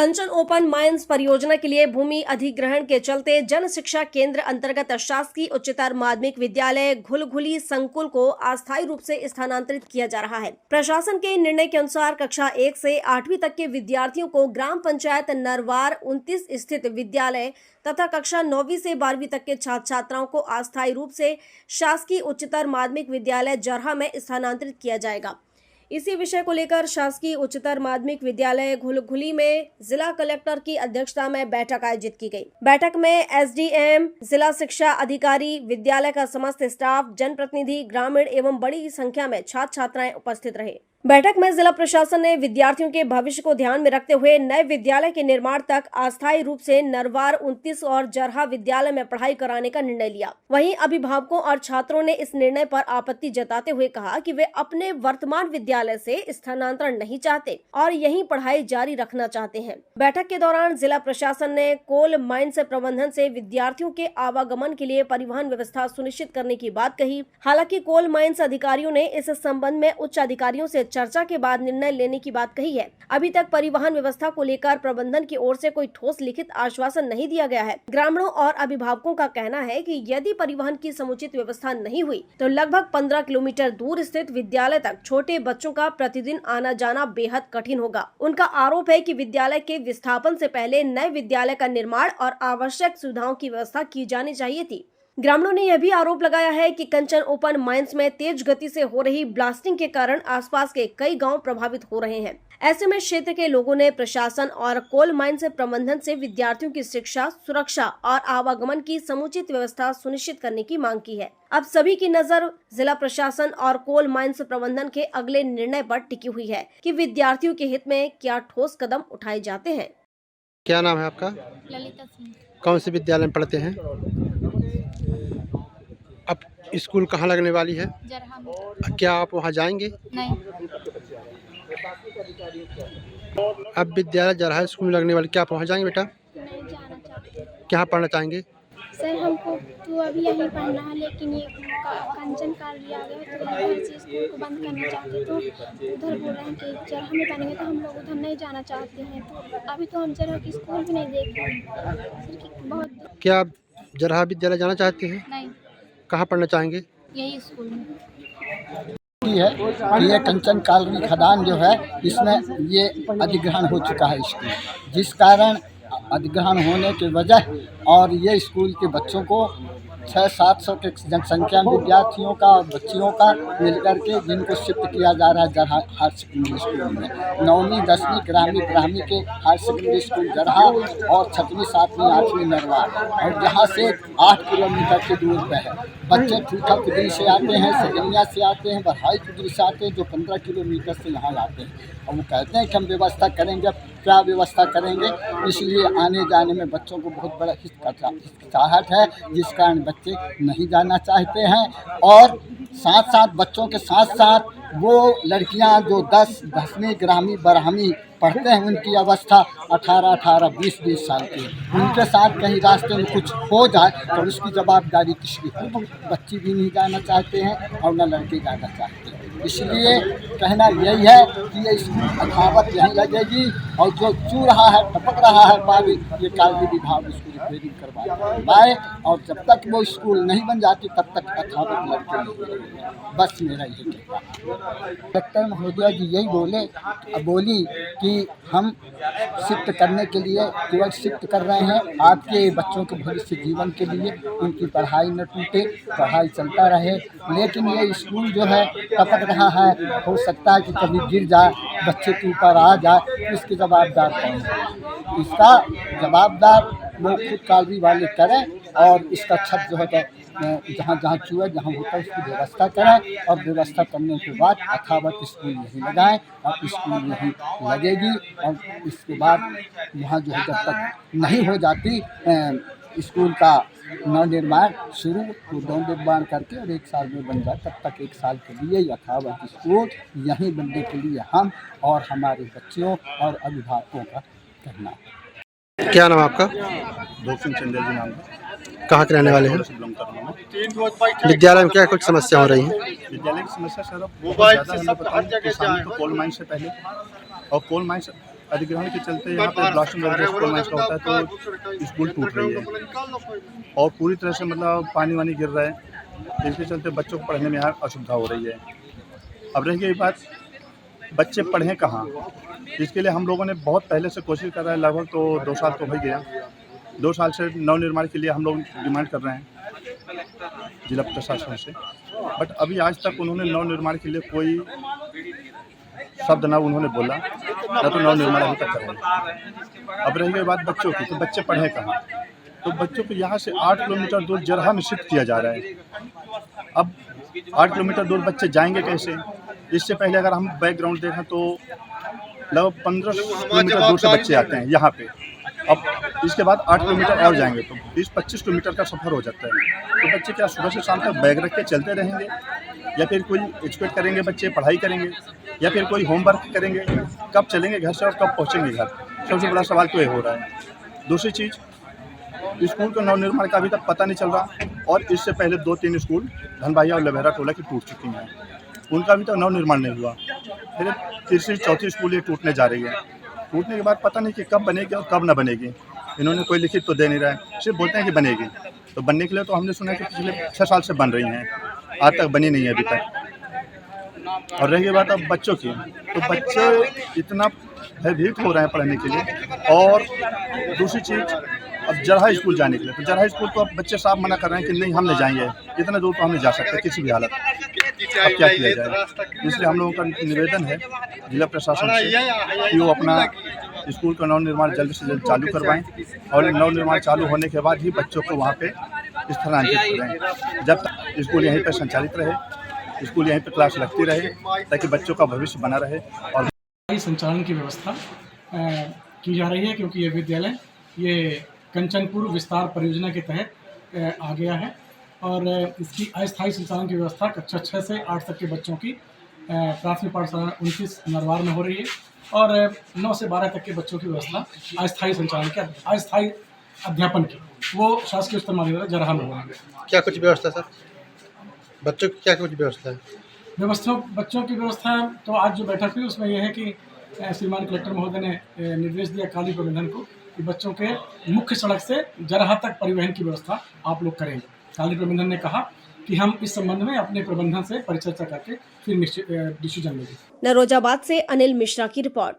कंचन open mines परियोजना के लिए भूमि अधिग्रहण के चलते जन शिक्षा केंद्र अंतर्गत शासकीय उच्चतर माध्यमिक विद्यालय घुलघुली संकुल को अस्थायी रूप से स्थानांतरित किया जा रहा है। प्रशासन के निर्णय के अनुसार कक्षा 1 से 8वीं तक के विद्यार्थियों को ग्राम पंचायत नरवार 29 स्थित विद्यालय तथा कक्षा 9वीं से 12वीं तक के छात्र छात्राओं को अस्थायी रूप से शासकीय उच्चतर माध्यमिक विद्यालय जरहा में स्थानांतरित किया जाएगा। इसी विषय को लेकर शासकीय उच्चतर माध्यमिक विद्यालय घुलघुली में जिला कलेक्टर की अध्यक्षता में बैठक आयोजित की गई। बैठक में एसडीएम, जिला शिक्षा अधिकारी, विद्यालय का समस्त स्टाफ, जनप्रतिनिधि, ग्रामीण एवं बड़ी संख्या में छात्र छात्राएं उपस्थित रहे। बैठक में जिला प्रशासन ने विद्यार्थियों के भविष्य को ध्यान में रखते हुए नए विद्यालय के निर्माण तक अस्थायी रूप से नरवार 29 और जरहा विद्यालय में पढ़ाई कराने का निर्णय लिया। वहीं अभिभावकों और छात्रों ने इस निर्णय पर आपत्ति जताते हुए कहा कि वे अपने वर्तमान विद्यालय से स्थानांतरण नहीं चाहते और यहीं पढ़ाई जारी रखना चाहते हैं। बैठक के दौरान जिला प्रशासन ने कोल माइंस प्रबंधन से विद्यार्थियों के आवागमन के लिए परिवहन व्यवस्था सुनिश्चित करने की बात कही। हालांकि कोल माइंस अधिकारियों ने इस संबंध में उच्च अधिकारियों से चर्चा के बाद निर्णय लेने की बात कही है। अभी तक परिवहन व्यवस्था को लेकर प्रबंधन की ओर से कोई ठोस लिखित आश्वासन नहीं दिया गया है। ग्रामीणों और अभिभावकों का कहना है कि यदि परिवहन की समुचित व्यवस्था नहीं हुई तो लगभग 15 किलोमीटर दूर स्थित विद्यालय तक छोटे बच्चों का प्रतिदिन आना जाना बेहद कठिन होगा। उनका आरोप है कि विद्यालय के विस्थापन से पहले नए विद्यालय का निर्माण और आवश्यक सुविधाओं की व्यवस्था की जानी चाहिए थी। ग्रामीणों ने यह भी आरोप लगाया है कि कंचन ओपन माइंस में तेज गति से हो रही ब्लास्टिंग के कारण आसपास के कई गांव प्रभावित हो रहे हैं। ऐसे में क्षेत्र के लोगों ने प्रशासन और कोल माइंस प्रबंधन से विद्यार्थियों की शिक्षा, सुरक्षा और आवागमन की समुचित व्यवस्था सुनिश्चित करने की मांग की है। अब सभी की नजर जिला प्रशासन और कोल माइंस प्रबंधन के अगले निर्णय पर टिकी हुई है कि विद्यार्थियों के हित में क्या ठोस कदम उठाए जाते हैं। क्या नाम है आपका? ललिता सिंह। कौन से विद्यालय में पढ़ते हैं? अब स्कूल कहाँ लगने वाली है? जरहा में। क्या आप वहाँ जाएंगे? नहीं। अब विद्यालय जरहा स्कूल में लगने वाली, क्या आप वहाँ जाएंगे बेटा? नहीं जाना चाहते। क्या पढ़ना चाहेंगे? सर हमको तो अभी यहीं पढ़ना है, लेकिन ये कंचन कार्ड लिया गया तो यहाँ से स्कूल को बंद करना चाहते, तो उधर बोल रहे हैं कि जरहा में पढ़ेंगे, तो हम लोग उधर नहीं जाना चाहते हैं। तो अभी तो हम जरहा की स्कूल भी नहीं देख रहे हैं। बहुत। क्या आप जरहा विद्यालय जाना चाहते हैं? नहीं। कहाँ पढ़ना चाहेंगे? यही स्कूल में है कि ये कंचन कॉलोनी खदान जो है इसमें ये अधिग्रहण हो चुका है स्कूल, जिस कारण अधिग्रहण होने की वजह और ये स्कूल के बच्चों को 600-700 के जनसंख्या विद्यार्थियों का और बच्चियों का मिलकर के जिनको शिफ्ट किया जा रहा है जरहा हायर सेकेंडरी स्कूल में। 9वीं 10वीं ग्रामीण के हायर सेकेंडरी स्कूल जरहा और 6वीं 7वीं 8वीं नरवार, और जहाँ से 8 किलोमीटर की दूर पे है। बच्चे ठूठा कुदरी से आते हैं, सगनिया से आते हैं, बरहाई कुदरी से आते हैं, जो 15 किलोमीटर से यहाँ आते हैं। और वो कहते हैं कि हम व्यवस्था करेंगे। क्या व्यवस्था करेंगे? इसलिए आने जाने में बच्चों को बहुत बड़ा हिचकिचाहट है, जिस कारण बच्चे नहीं जाना चाहते हैं। और साथ साथ बच्चों के साथ साथ वो लड़कियां जो 10वीं ग्रामीण 12वीं पढ़ते हैं, उनकी अवस्था 18, 20 साल की है। उनके साथ कहीं रास्ते में कुछ हो जाए तो उसकी जवाबदारी किसकी होगी? बच्ची भी नहीं जाना चाहते हैं और न लड़के जाना चाहते हैं। इसलिए कहना यही है कि ये अखावत यहीं लगेगी, और जो चू रहा है, टपक रहा है पानी, ये कालवी विभाग उसको रिपेयरिंग करवाए, और जब तक वो स्कूल नहीं बन जाती तब तक अखावत लड़के नहीं लगेगी। बस मेरा यही कहना है। कलेक्टर महोदया जी यही बोली कि हम शिफ्ट करने के लिए केवल शिफ्ट कर रहे हैं, आपके बच्चों के भविष्य जीवन के लिए, उनकी पढ़ाई न टूटे, पढ़ाई चलता रहे। लेकिन ये स्कूल जो है टपक रहा है, हो सकता है कि कभी गिर जाए, बच्चे के ऊपर आ जाए, तो इसके जवाबदार कौन है? इसका जवाबदार लोग खुद कालवी वाले करें, और इसका छत जो है जहाँ जहाँ चूहे जहाँ होता है उसकी व्यवस्था करें, और व्यवस्था करने के बाद अथावत स्कूल यहीं लगाएं, और स्कूल यहीं लगेगी। और इसके बाद यहाँ जो है जब तक नहीं हो जाती स्कूल का नवनिर्माण शुरू, तो नवनिर्माण करके और 1 साल में बन जाए, तब तक 1 साल के लिए यथावत स्कूल यहीं बनने के लिए हम और हमारे बच्चों और अभिभावकों का कहना है। क्या नाम आपका? भोग सिंह चंदेल जी नाम है। कहाँ के रहने वाले हैं? विद्यालय में क्या कुछ समस्या हो रही है? विद्यालय की समस्या सर बहुत ज़्यादा है। कोल माइंस से पहले, और कोल माइंस अधिग्रहण के चलते यहाँ पे ब्लास्टिंग वगैरह का होता है तो स्कूल टूट रही है और पूरी तरह से मतलब पानी वानी गिर रहा है, इसके चलते बच्चों को पढ़ने में यहाँ असुविधा हो रही है। अब रह गई बात बच्चे पढ़ें कहाँ, इसके लिए हम लोगों ने बहुत पहले से कोशिश कर रहे हैं, लगभग तो 2 साल तो हो गया। 2 साल से नवनिर्माण के लिए हम लोग डिमांड कर रहे हैं जिला प्रशासन से, बट अभी आज तक उन्होंने नवनिर्माण के लिए कोई शब्द ना उन्होंने बोला, ना तो नवनिर्माण अभी तक करें। अब रह गई बात बच्चों की, तो बच्चे पढ़ें कहाँ, तो बच्चों को यहाँ से 8 किलोमीटर दूर जरहा में शिफ्ट किया जा रहा है। अब 8 किलोमीटर दूर बच्चे जाएंगे कैसे? इससे पहले अगर हम बैकग्राउंड देखें तो लगभग 15 किलोमीटर दूर से बच्चे आते हैं यहाँ पे। अब इसके बाद 8 किलोमीटर और जाएंगे तो 20-25 किलोमीटर का सफ़र हो जाता है। तो बच्चे क्या सुबह से शाम तक बैग रख के चलते रहेंगे, या फिर कोई एक्सपेक्ट करेंगे बच्चे पढ़ाई करेंगे, या फिर कोई होमवर्क करेंगे? कब चलेंगे घर से और कब पहुँचेंगे घर? सबसे बड़ा सवाल तो ये हो रहा है। दूसरी चीज़, स्कूल का नवनिर्माण का अभी तक पता नहीं चल रहा, और इससे पहले 2-3 स्कूल धनबाहिया और लबेरा टोला की टूट चुकी हैं, उनका अभी तक नवनिर्माण नहीं हुआ। फिर तीसरी चौथी स्कूल ये टूटने जा रही है। टूटने के बाद पता नहीं कि कब बनेगी और कब ना बनेगी। इन्होंने कोई लिखित तो दे नहीं रहा है, सिर्फ बोलते हैं कि बनेगी। तो बनने के लिए तो हमने सुना है कि पिछले 6 साल से बन रही हैं, आज तक बनी नहीं है अभी तक। और रही बात अब बच्चों की, तो बच्चे इतना भयभीत हो रहे हैं पढ़ने के लिए। और दूसरी चीज़, अब जरहा स्कूल जाने के लिए, तो जरहा स्कूल तो अब बच्चे साफ मना कर रहे हैं कि नहीं हम नहीं जाएंगे, इतना दूर तो हम नहीं जा सकते किसी भी हालत। अब क्या किया जाए? इसलिए हम लोगों का निवेदन है जिला प्रशासन से कि वो अपना स्कूल का नवनिर्माण जल्द से जल्द चालू करवाएं, और नवनिर्माण चालू होने के बाद ही बच्चों को वहाँ पे स्थानांतरित करें। जब तक स्कूल यहीं पर संचालित रहे, स्कूल यहीं पर क्लास लगती रहे, ताकि बच्चों का भविष्य बना रहे। और संचालन की व्यवस्था की जा रही है, क्योंकि ये विद्यालय ये कंचनपुर विस्तार परियोजना के तहत आ गया है, और इसकी अस्थायी संचालन की व्यवस्था कक्षा 6 से 8 तक के बच्चों की प्राथमिक पाठशाला 29 नरवार में हो रही है, और 9 से 12 तक के बच्चों की व्यवस्था अस्थायी संचालन की, अस्थायी अध्यापन की, वो शासकीय उच्चतर माध्यमिक विद्यालय जरहा में हो रही है। क्या कुछ व्यवस्था सर, बच्चों की क्या कुछ व्यवस्था है? बच्चों की व्यवस्था तो आज जो बैठक हुई उसमें यह है कि श्रीमान कलेक्टर महोदय ने निर्देश दिया काली प्रबंधन को कि बच्चों के मुख्य सड़क से जरहा तक परिवहन की व्यवस्था आप लोग करेंगे। काली प्रबंधन ने कहा कि हम इस संबंध में अपने प्रबंधन से परिचर्चा करके फिर डिसीजन लेंगे। नरोजाबाद से अनिल मिश्रा की रिपोर्ट।